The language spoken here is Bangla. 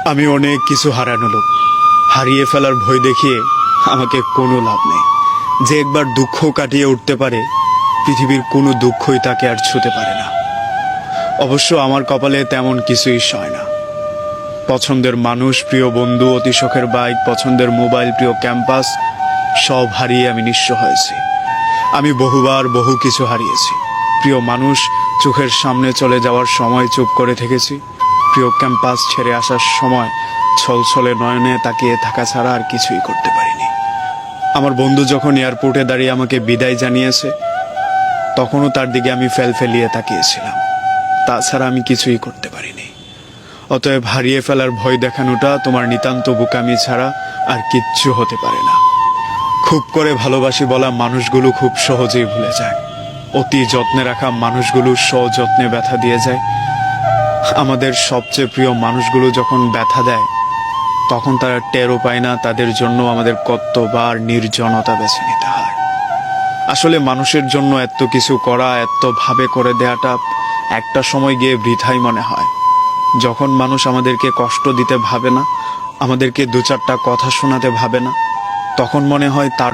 আমি অনেক কিছু হারানো লোক। হারিয়ে ফেলার ভয় দেখিয়ে আমাকে কোনো লাভ নেই। যে একবার দুঃখ কাটিয়ে উঠতে পারে, পৃথিবীর কোনো দুঃখই তাকে আর ছুঁতে পারে না। অবশ্য আমার কপালে তেমন কিছুই সয় না। পছন্দের মানুষ, প্রিয় বন্ধু, অতি শখের বাইক, পছন্দের মোবাইল, প্রিয় ক্যাম্পাস, সব হারিয়ে আমি নিঃস্ব হয়েছি। আমি বহুবার বহু কিছু হারিয়েছি। প্রিয় মানুষ চোখের সামনে চলে যাওয়ার সময় চুপ করে থেকেছি। প্রিয় ক্যাম্পাস ছেড়ে আসার সময় ছলছলে নয়নে তাকিয়ে থাকা ছাড়া আর কিছুই করতে পারিনি। আমার বন্ধু যখন এয়ারপোর্টে দাঁড়িয়ে আমাকে বিদায় জানিয়েছে, তখনও তার দিকে আমি ফেলিয়ে তাকিয়েছিলাম। তাছাড়া আমি কিছুই করতে পারিনি। অতএব হারিয়ে ফেলার ভয় দেখানোটা তোমার নিতান্ত বোকামি ছাড়া আর কিচ্ছু হতে পারে না। খুব করে ভালোবাসি বলা মানুষগুলো খুব সহজেই ভুলে যায়। অতি যত্নে রাখা মানুষগুলো সযত্নে ব্যথা দিয়ে যায়। আমাদের সবচেয়ে প্রিয় মানুষগুলো যখন ব্যথা দেয়, তখন তারা টেরও পায় না তাদের জন্য আমাদের কতবার নির্জনতা বেছে নিতে হয়। আসলে মানুষের জন্য এত কিছু করা, এত ভাবে করে দেয়াটা একটা সময় গিয়ে বৃথাই মনে হয়। যখন মানুষ আমাদেরকে কষ্ট দিতে ভাবে না, আমাদেরকে দু চারটা কথা শোনাতে ভাবে না, তখন মনে হয় তার